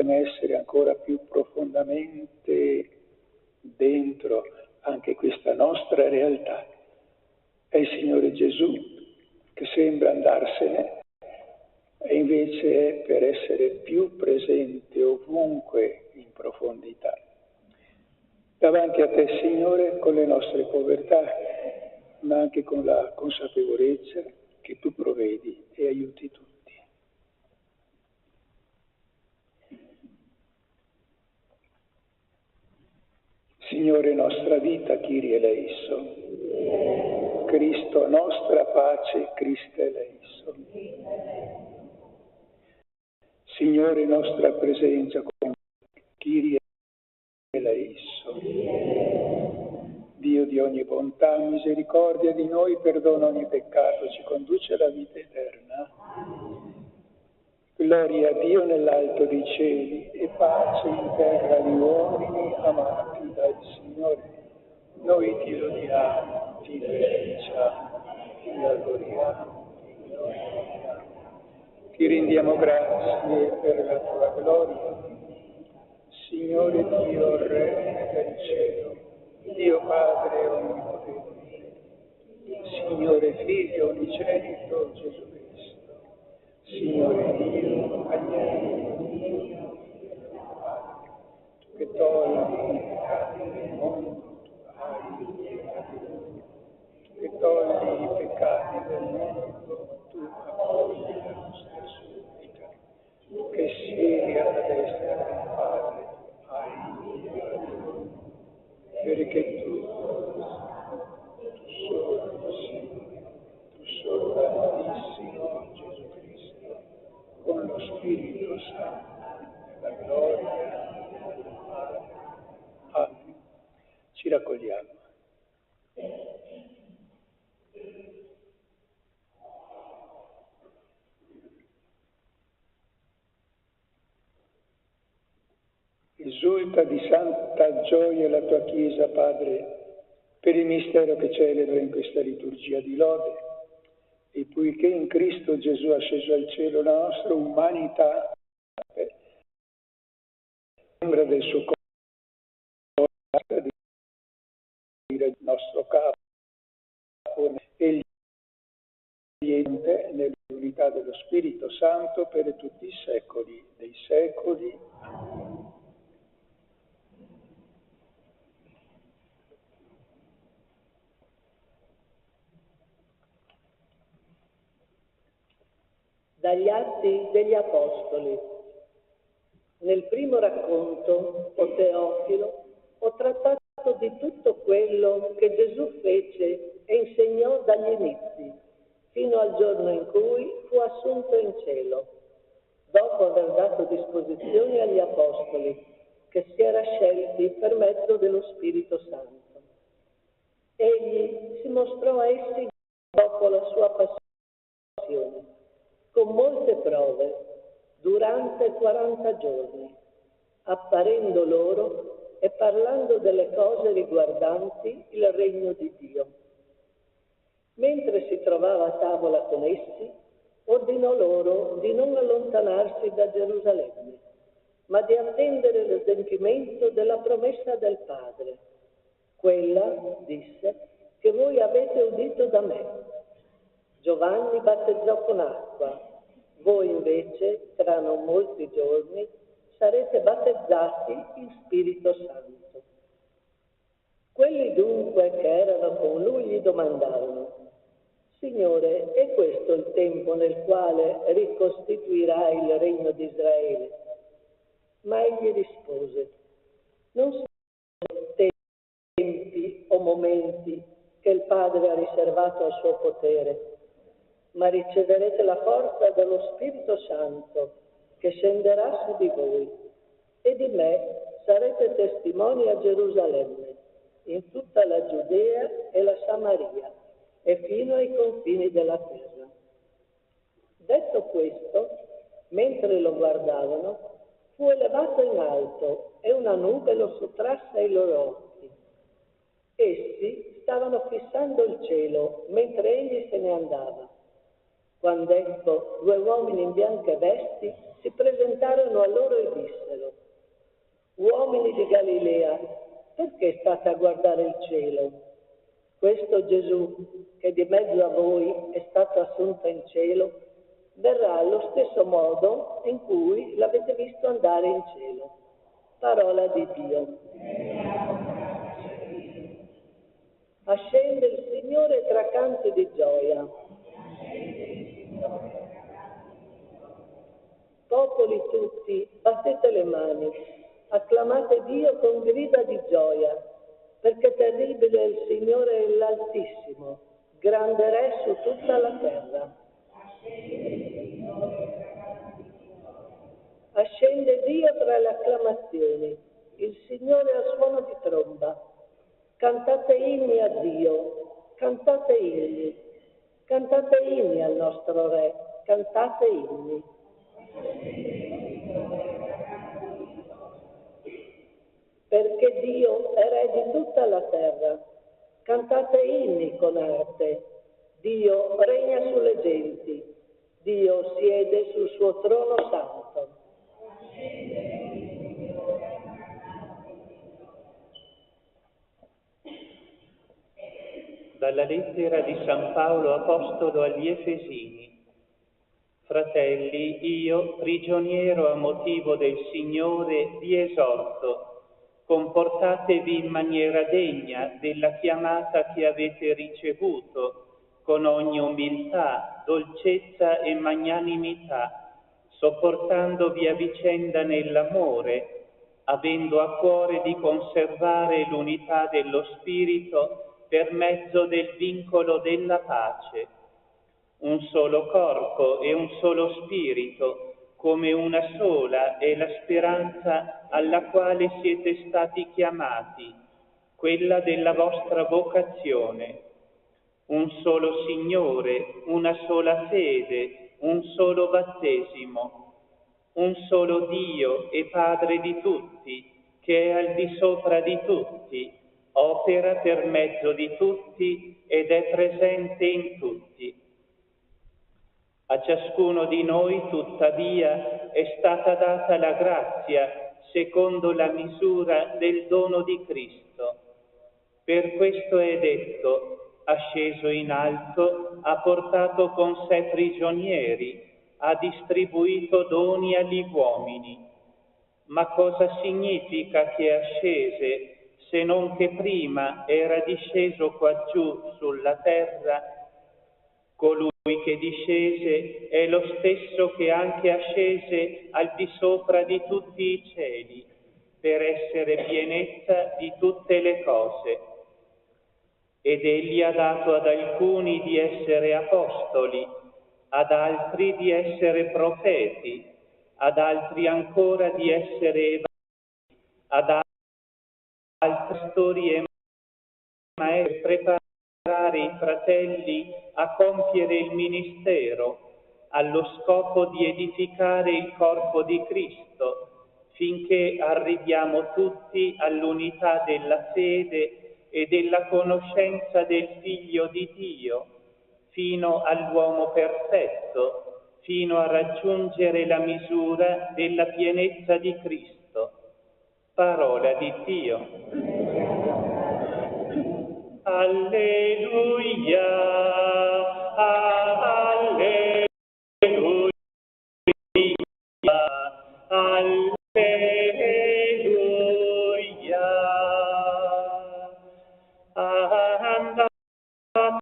possiamo essere ancora più profondamente dentro anche questa nostra realtà. È il Signore Gesù che sembra andarsene e invece è per essere più presente ovunque in profondità. Davanti a te, Signore, con le nostre povertà, ma anche con la consapevolezza che tu provvedi e aiuti tutti. Signore nostra vita, Kyrie eleison. Cristo nostra pace, Christe eleison. Signore nostra presenza con Kyrie eleison. Dio di ogni bontà, misericordia di noi, perdona ogni peccato, ci conduce alla vita eterna. Gloria a Dio nell'alto dei cieli e pace in terra agli uomini amati dal Signore. Noi ti lodiamo, ti benediciamo, ti adoriamo, ti glorifichiamo. Ti rendiamo grazie per la tua gloria. Signore Dio, Re del cielo, Dio Padre onnipotente, Signore Figlio unigenito Gesù Cristo, Signore Dio, agnello Dio, Padre, tu che togli i peccati del mondo, tu hai pietà di noi. Tu che togli i peccati del mondo, tu accogli la nostra supplica. Tu che siedi alla destra del Padre, hai pietà di noi. Perché tu solo, Signore, tu solo Altissimo Gesù Cristo, con lo Spirito Santo, nella gloria del Padre. Amen. Ci raccogliamo. Esulta di santa gioia la tua Chiesa, Padre, per il mistero che celebra in questa liturgia di lode, e poiché in Cristo Gesù ha asceso al cielo, la nostra umanità sembra del suo corpo, il nostro capo, egli è nell'unità dello Spirito Santo per tutti i secoli dei secoli. Amen. Dagli Atti degli Apostoli. Nel primo racconto, o Teofilo, ho trattato di tutto quello che Gesù fece e insegnò dagli inizi, fino al giorno in cui fu assunto in cielo, dopo aver dato disposizioni agli Apostoli, che si era scelti per mezzo dello Spirito Santo. Egli si mostrò a essi dopo la sua passione, con molte prove, durante 40 giorni, apparendo loro e parlando delle cose riguardanti il regno di Dio. Mentre si trovava a tavola con essi, ordinò loro di non allontanarsi da Gerusalemme, ma di attendere l'adempimento della promessa del Padre. Quella, disse, che voi avete udito da me. Giovanni battezzò con acqua, voi invece, tra non molti giorni, sarete battezzati in Spirito Santo. Quelli dunque che erano con lui gli domandarono: Signore, è questo il tempo nel quale ricostituirai il regno di Israele? Ma egli rispose: non sono tempi o momenti che il Padre ha riservato al suo potere, ma riceverete la forza dello Spirito Santo che scenderà su di voi, e di me sarete testimoni a Gerusalemme, in tutta la Giudea e la Samaria, e fino ai confini della terra. Detto questo, mentre lo guardavano, fu elevato in alto e una nube lo sottrasse ai loro occhi. Essi stavano fissando il cielo mentre egli se ne andava. Quando ecco 2 uomini in bianche vesti si presentarono a loro e dissero: uomini di Galilea, perché state a guardare il cielo? Questo Gesù, che di mezzo a voi è stato assunto in cielo, verrà allo stesso modo in cui l'avete visto andare in cielo. Parola di Dio. Ascende il Signore tra canti di gioia. Popoli tutti, battete le mani, acclamate Dio con grida di gioia, perché terribile è il Signore l'Altissimo, grande Re su tutta la terra. Ascende Dio tra le acclamazioni, il Signore al suono di tromba. Cantate inni a Dio, cantate inni al nostro Re, cantate inni. Perché Dio è Re di tutta la terra, cantate inni con arte. Dio regna sulle genti, Dio siede sul suo trono santo. Dalla lettera di San Paolo Apostolo agli Efesini. Fratelli, io, prigioniero a motivo del Signore, vi esorto: comportatevi in maniera degna della chiamata che avete ricevuto, con ogni umiltà, dolcezza e magnanimità, sopportandovi a vicenda nell'amore, avendo a cuore di conservare l'unità dello Spirito per mezzo del vincolo della pace. Un solo corpo e un solo spirito, come una sola è la speranza alla quale siete stati chiamati, quella della vostra vocazione. Un solo Signore, una sola fede, un solo battesimo, un solo Dio e Padre di tutti, che è al di sopra di tutti, opera per mezzo di tutti ed è presente in tutti. A ciascuno di noi, tuttavia, è stata data la grazia secondo la misura del dono di Cristo. Per questo è detto: asceso in alto, ha portato con sé prigionieri, ha distribuito doni agli uomini. Ma cosa significa che ascese, se non che prima era disceso quaggiù sulla terra? Colui che discese è lo stesso che anche ascese al di sopra di tutti i cieli, per essere pienezza di tutte le cose. Ed egli ha dato ad alcuni di essere apostoli, ad altri di essere profeti, ad altri ancora di essere evangelisti, ad altri pastori e maestri, preparare i fratelli a compiere il ministero, allo scopo di edificare il corpo di Cristo, finché arriviamo tutti all'unità della fede e della conoscenza del Figlio di Dio, fino all'uomo perfetto, fino a raggiungere la misura della pienezza di Cristo. Parola di Dio. Alleluia, alleluia, alleluia. Andate, fate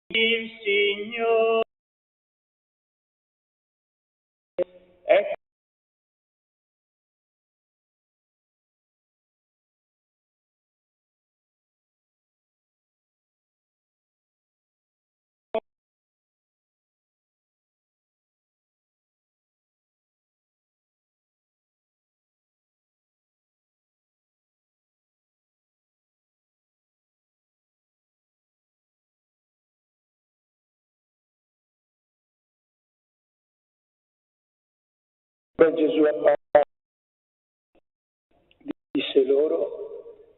il Signore. Ecco Gesù disse loro: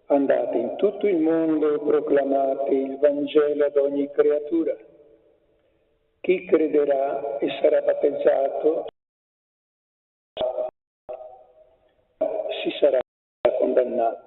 Andate in tutto il mondo e proclamate il Vangelo ad ogni creatura. Chi crederà e sarà battezzato si sarà condannato.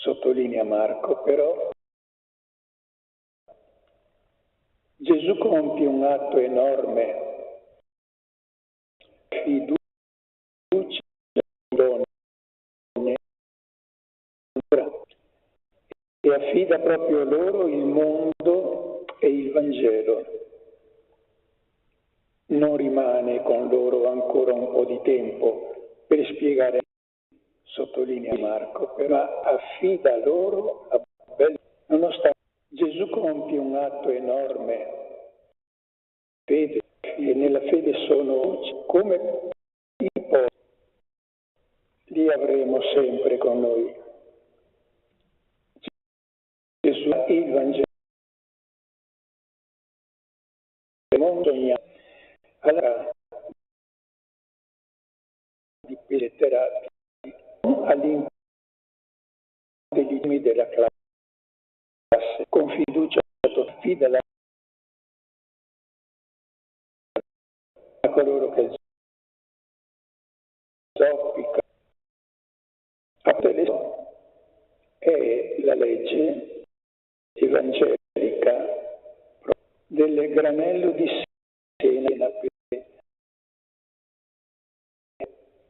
Sottolinea Marco, però, Gesù compie un atto enorme, fiducia in donne, e affida proprio loro il mondo e il Vangelo. Non rimane con loro ancora un po' di tempo per spiegare, sottolinea Marco, però affida loro a bello. Nonostante Gesù compie un atto enorme, fede, e nella fede sono come i poveri, li avremo sempre con noi. Gesù, il Vangelo, alla di letterati all'interno degli temi della classe, con fiducia affida a coloro che zoppicano. È la legge evangelica del granello di sena,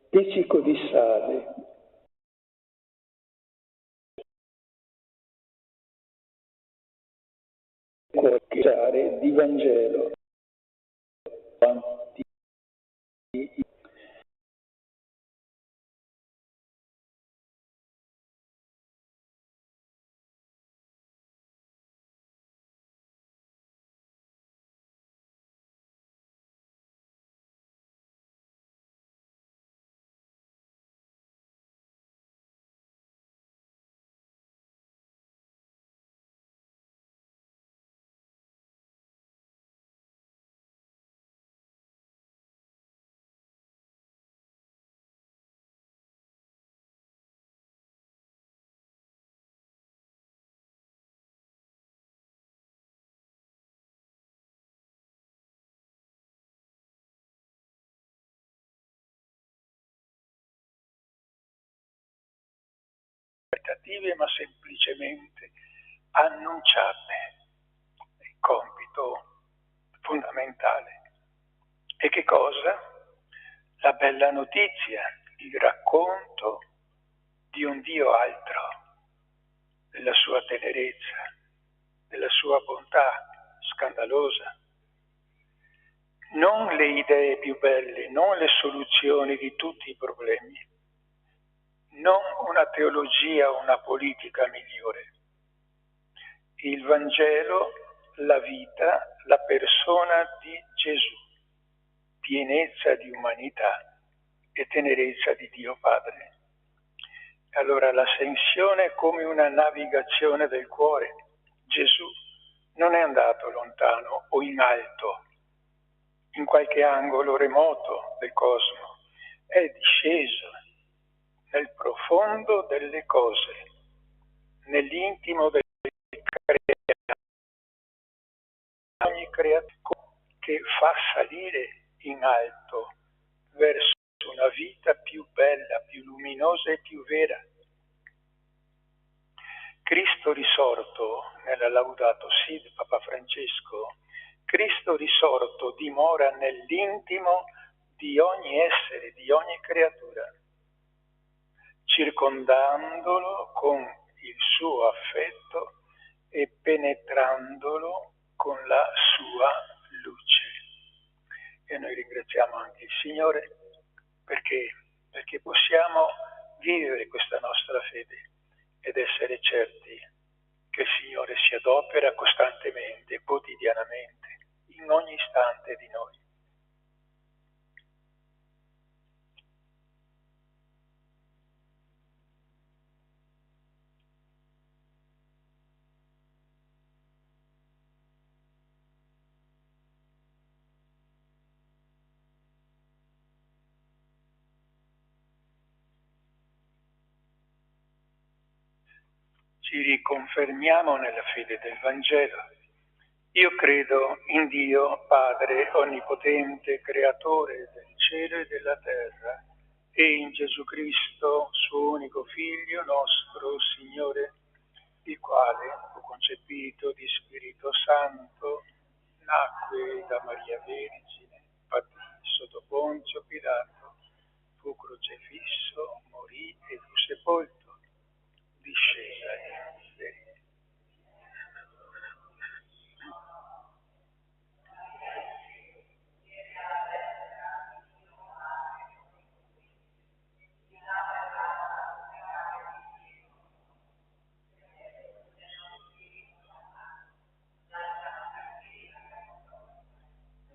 pizzico di sale, di Vangelo, ma semplicemente annunciate, il compito fondamentale. E che cosa? La bella notizia, il racconto di un Dio altro, della sua tenerezza, della sua bontà scandalosa. Non le idee più belle, non le soluzioni di tutti i problemi, non una teologia o una politica migliore. Il Vangelo la vita, la persona di Gesù, pienezza di umanità e tenerezza di Dio Padre. Allora l'ascensione è come una navigazione del cuore. Gesù non è andato lontano o in alto, in qualche angolo remoto del cosmo, è disceso nel profondo delle cose, nell'intimo del ogni creatura, che fa salire in alto verso una vita più bella, più luminosa e più vera. Cristo risorto, nella Laudato Si di Papa Francesco, Cristo risorto dimora nell'intimo di ogni essere, di ogni creatura, circondandolo con il suo affetto e penetrandolo con la sua luce. E noi ringraziamo anche il Signore perché possiamo vivere questa nostra fede ed essere certi che il Signore si adopera costantemente, quotidianamente, in ogni istante di noi. Ci riconfermiamo nella fede del Vangelo. Io credo in Dio, Padre Onnipotente, Creatore del cielo e della terra, e in Gesù Cristo, suo unico Figlio, nostro Signore, il quale fu concepito di Spirito Santo, nacque da Maria Vergine, patì sotto Ponzio Pilato, fu crocifisso, morì e fu sepolto, discese agli inferi.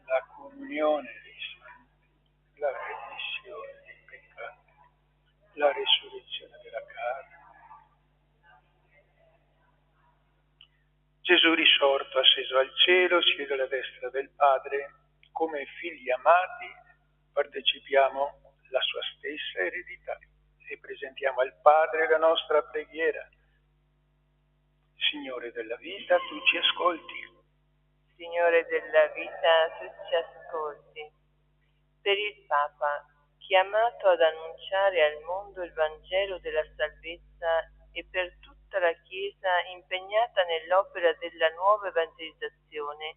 La comunione dei santi, la remissione dei peccati, la resurrezione della carne. Gesù risorto, asceso al cielo, siede alla destra del Padre, come figli amati partecipiamo alla sua stessa eredità e presentiamo al Padre la nostra preghiera. Signore della vita, tu ci ascolti. Signore della vita, tu ci ascolti. Per il Papa, chiamato ad annunciare al mondo il Vangelo della salvezza, e per tutta la Chiesa impegnata nell'opera della nuova evangelizzazione,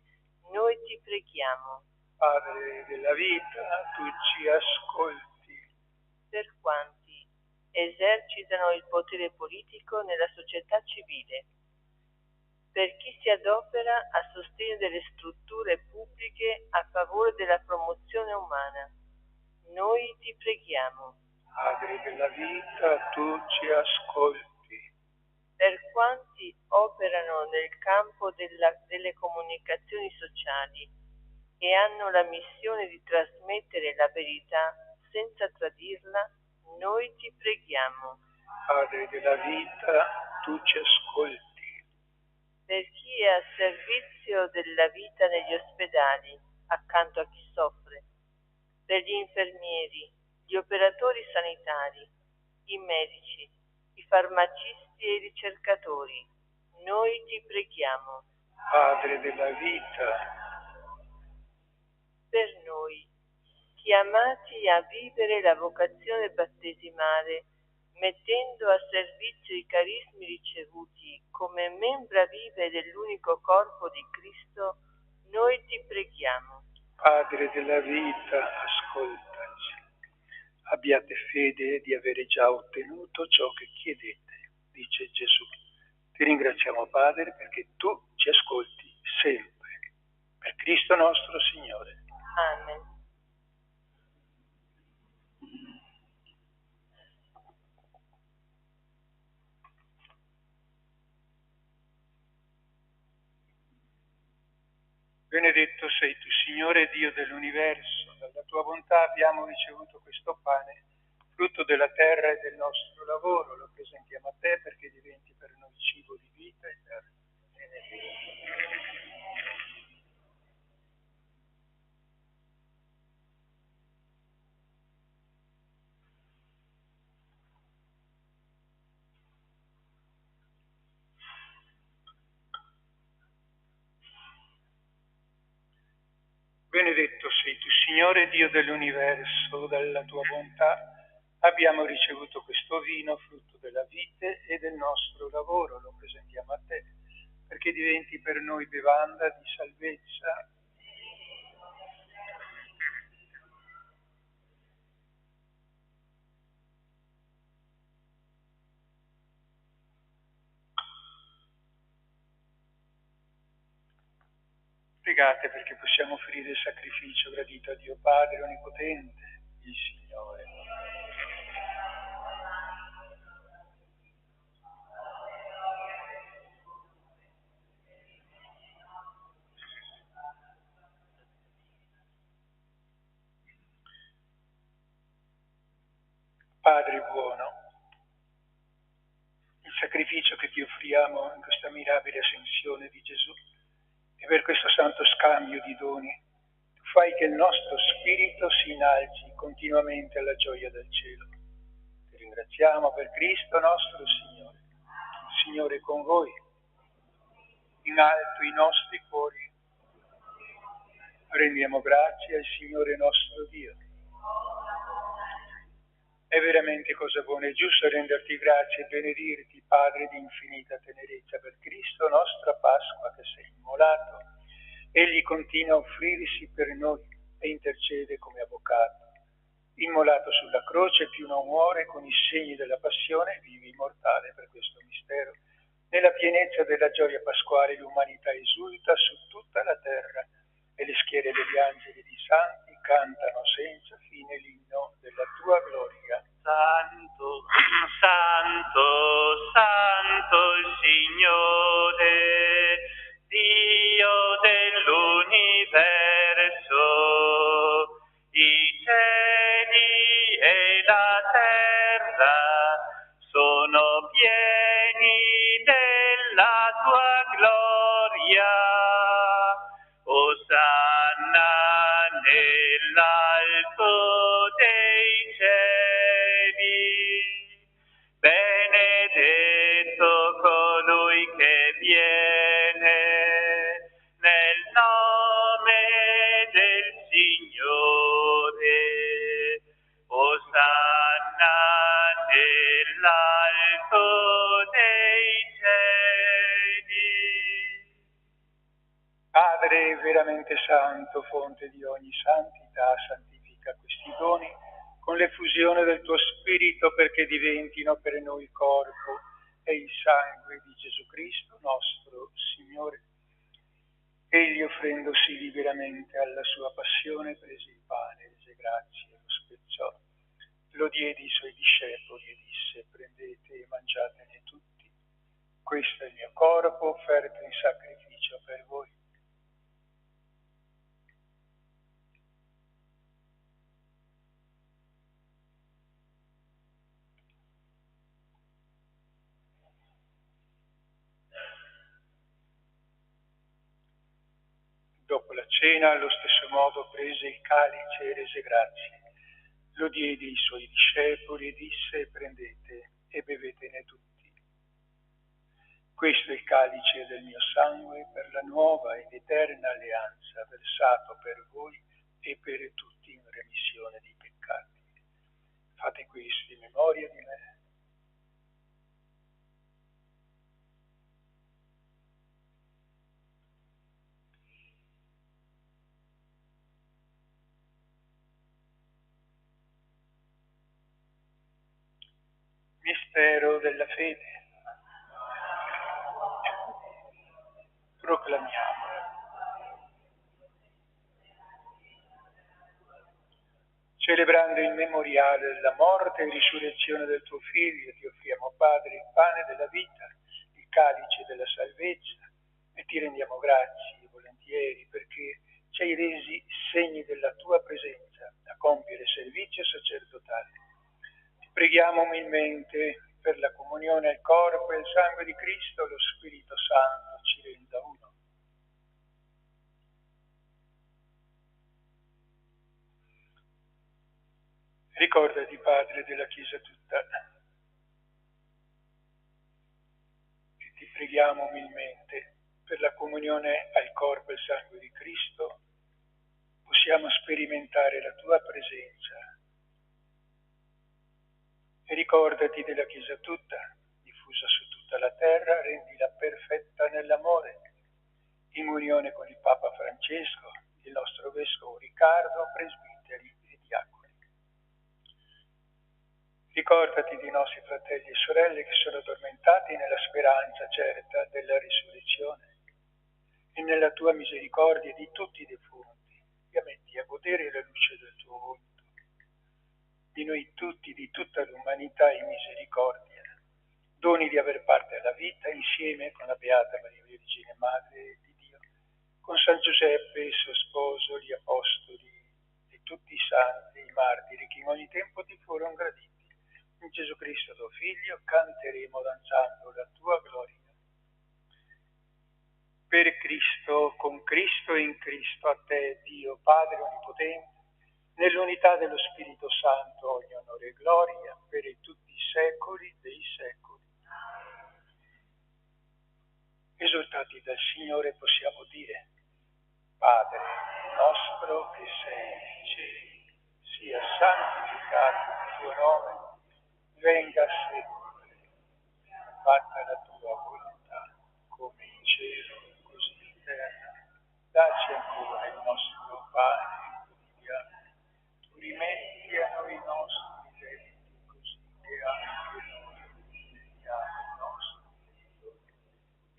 noi ti preghiamo. Padre della vita, tu ci ascolti. Per quanti esercitano il potere politico nella società civile, per chi si adopera a sostegno delle strutture pubbliche a favore della promozione umana, noi ti preghiamo. Padre della vita, tu ci ascolti. Per quanti operano nel campo delle comunicazioni sociali e hanno la missione di trasmettere la verità senza tradirla, noi ti preghiamo. Padre della vita, tu ci ascolti. Per chi è a servizio della vita negli ospedali, accanto a chi soffre, per gli infermieri, gli operatori sanitari, i medici, i farmacisti e i ricercatori, noi ti preghiamo. Padre della vita, Per noi, chiamati a vivere la vocazione battesimale, mettendo a servizio i carismi ricevuti come membra vive dell'unico corpo di Cristo, noi ti preghiamo. Padre della vita, ascoltaci. Abbiate fede di avere già ottenuto ciò che chiedete, dice Gesù. Ti ringraziamo, Padre, perché tu ci ascolti sempre. Per Cristo nostro Signore. Amen. Benedetto sei tu, Signore Dio dell'universo, dalla tua bontà abbiamo ricevuto questo pane, frutto della terra e del nostro lavoro, lo presentiamo a te perché diventi per noi cibo di vita eterna. Benedetto sei tu, Signore Dio dell'universo, dalla tua bontà abbiamo ricevuto questo vino, frutto della vite e del nostro lavoro, lo presentiamo a te, perché diventi per noi bevanda di salvezza. Pregate perché possiamo offrire il sacrificio gradito a Dio Padre Onnipotente, il Signore. Padre buono, il sacrificio che ti offriamo in questa mirabile ascensione di Gesù e per questo santo scambio di doni, tu fai che il nostro spirito si innalzi continuamente alla gioia del cielo. Ti ringraziamo per Cristo nostro Signore. Il Signore è con voi. In alto i nostri cuori rendiamo grazie al Signore nostro Dio. È veramente cosa buona e giusta renderti grazie e benedirti, Padre di infinita tenerezza, per Cristo nostra Pasqua che sei immolato. Egli continua a offrirsi per noi e intercede come avvocato. Immolato sulla croce, più non muore, con i segni della passione, vive immortale per questo mistero. Nella pienezza della gioia pasquale l'umanità esulta su tutta la terra e le schiere degli angeli e dei santi cantano senza fine l'inno della tua gloria. Santo, santo, santo il Signore, Dio dell'universo, i cieli e la terra sono pieni della tua gloria. Osanna nell'alto dei cieli, benedetto colui che viene nel nome del Signore. Osanna nell'alto dei cieli. Padre veramente santo, fonte di ogni santità, santifica questi doni con l'effusione del tuo Spirito perché diventino per noi il corpo e il sangue di Gesù Cristo nostro Signore. Egli, offrendosi liberamente alla sua passione, prese il pane, rese grazie, lo spezzò, lo diede ai suoi discepoli e disse: prendete e mangiatene tutti. Questo è il mio corpo offerto in sacrificio per voi. Dopo la cena, allo stesso modo, prese il calice e rese grazie. Lo diede ai suoi discepoli e disse: prendete e bevetene tutti. Questo è il calice del mio sangue per la nuova ed eterna alleanza, versato per voi e per tutti in remissione dei peccati. Fate questo in memoria di me. Mistero della fede. Proclamiamo. Celebrando il memoriale della morte e risurrezione del tuo Figlio, ti offriamo, Padre, il pane della vita, il calice della salvezza, e ti rendiamo grazie volentieri ieri, perché ci hai resi segni della tua presenza a compiere servizio sacerdotale. Ti preghiamo umilmente per la comunione al corpo e al sangue di Cristo, lo Spirito Santo ci renda uno. Ricordati, Padre, della Chiesa tutta. E ti preghiamo umilmente per la comunione al corpo e al sangue di Cristo, possiamo sperimentare la tua presenza. E ricordati della Chiesa tutta, diffusa su tutta la terra, rendila perfetta nell'amore, in unione con il Papa Francesco, il nostro Vescovo Riccardo, presbiteri e diaconi. Ricordati dei nostri fratelli e sorelle che sono addormentati nella speranza certa della risurrezione e nella tua misericordia di tutti i defunti, e ammetti a godere la luce del tuo volto. Di noi tutti, di tutta l'umanità in misericordia, doni di aver parte alla vita insieme con la Beata Maria Vergine, Madre di Dio, con San Giuseppe, suo sposo, gli apostoli e tutti i santi, i martiri che in ogni tempo ti furono graditi. In Gesù Cristo, tuo Figlio, canteremo danzando la tua gloria. Per Cristo, con Cristo e in Cristo, a te, Dio Padre Onnipotente, nell'unità dello Spirito Santo, ogni onore e gloria, per tutti i secoli dei secoli. Esortati dal Signore possiamo dire: Padre nostro che sei nei cieli, sia santificato il tuo nome, venga a te, fatta la tua volontà, come in cielo, così in terra. Dacci ancora il nostro pane quotidiano. Tu rimetti a noi i nostri debiti, così che anche noi rimettiamo i nostri debitori.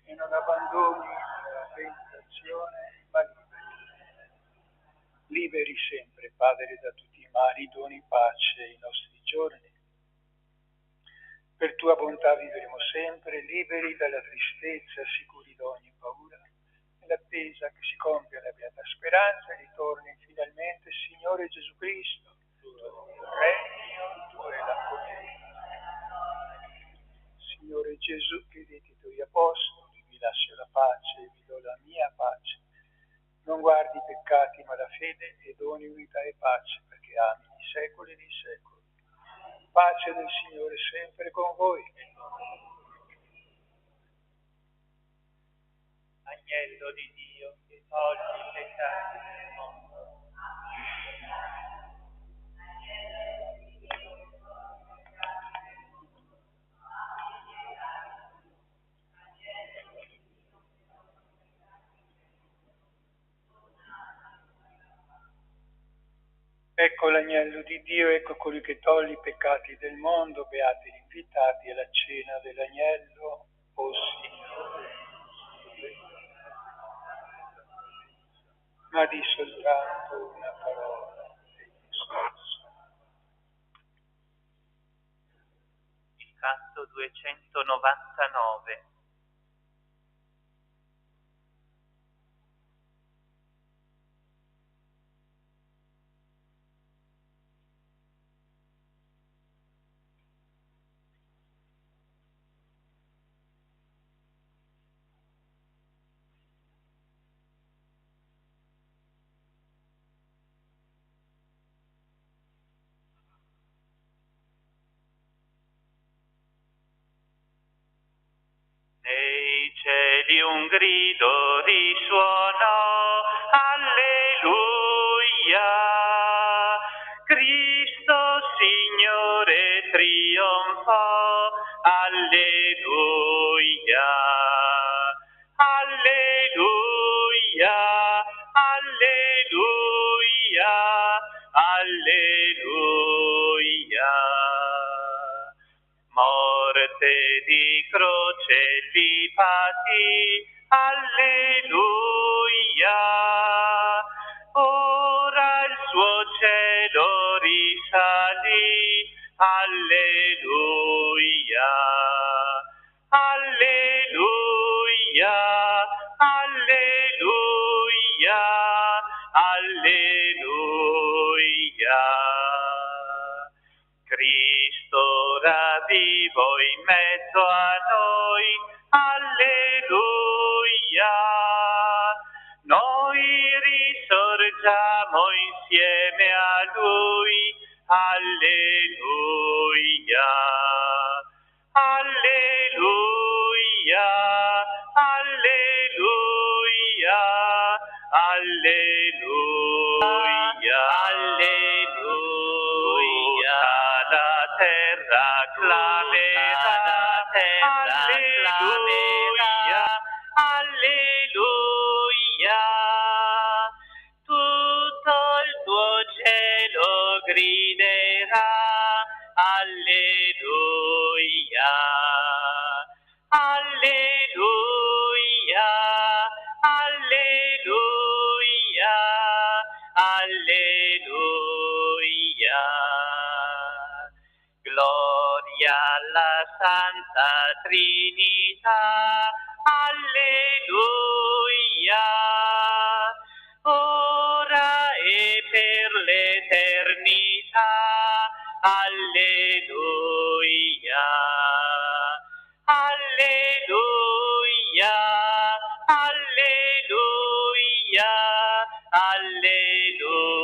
E non abbandoni la tentazione, ma liberi sempre, Padre, da tutti i mali, doni pace ai nostri giorni. Per tua bontà vivremo sempre, liberi dalla tristezza, sicuri da ogni paura, nell'attesa che si compia la beata speranza e ritorni finalmente, Signore Gesù Cristo. Tuo regno, tuo è la potenza. Signore Gesù, che detti ai tuoi apostoli, vi lascio la pace, vi do la mia pace. Non guardi i peccati, ma la fede, e doni unità e pace, perché ami i secoli dei secoli. Pace del Signore sempre con voi. Agnello di Dio, che togli i peccati del mondo. Ecco l'agnello di Dio, ecco colui che toglie i peccati del mondo, beati gli invitati alla cena dell'agnello, o Signore. Ma di soltanto una parola e io stesso. Il canto 299. Nei cieli un grido risuonò, alleluia, Cristo Signore trionfò, alleluia, alleluia, alleluia, alleluia. Morte di croce lipati, alleluia, ora il suo cielo risalì, alleluia, alleluia, alleluia, Cristo ora vivo in mezzo a noi, alleluia. Noi risorgiamo insieme a Lui, alleluia. Alleluia, alleluia, alleluia, alleluia. La terra clamerà, alleluia, alleluia. Tutto il tuo cielo griderà, alleluia, alleluia, alleluia, alleluia. Gloria alla Santa Trinità, alleluia, ora e per l'eternità, alleluia, alleluia, alleluia, alleluia.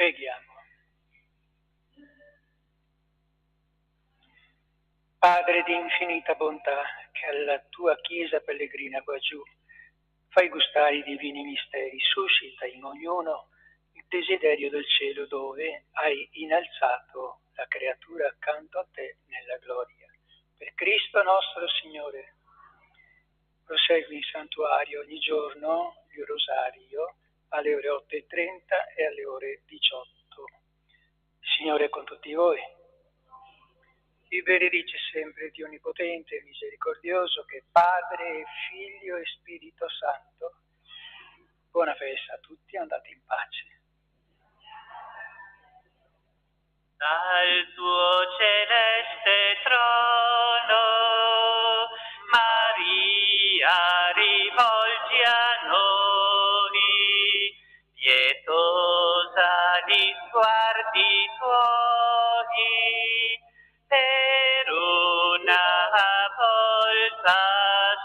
Preghiamo. Padre di infinita bontà, che alla tua Chiesa pellegrina qua giù fai gustare i divini misteri, suscita in ognuno il desiderio del cielo dove hai innalzato la creatura accanto a te nella gloria. Per Cristo nostro Signore. Prosegui in santuario ogni giorno il rosario alle ore 8:30 e alle ore 18. Il Signore è con tutti voi. Vi benedice sempre Dio Onnipotente e Misericordioso, che è Padre e Figlio e Spirito Santo. Buona festa a tutti, andate in pace. Dal tuo celeste trono, Maria, rivolgi a noi, pietosa gli sguardi tuoi, per una volta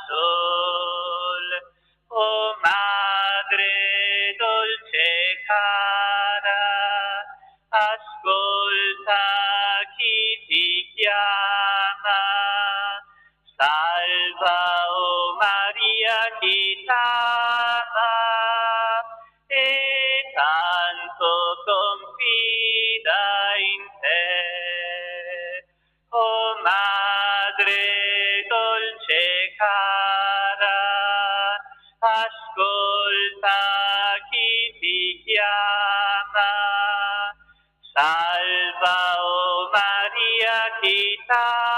sol, o Madre dolce cara, ascolta chi ti chiama, salva, o Maria, chi t'ama, e tanto confida in te, o Madre dolce cara, ascolta chi ti chiama, salva, o Maria, chi t'ama.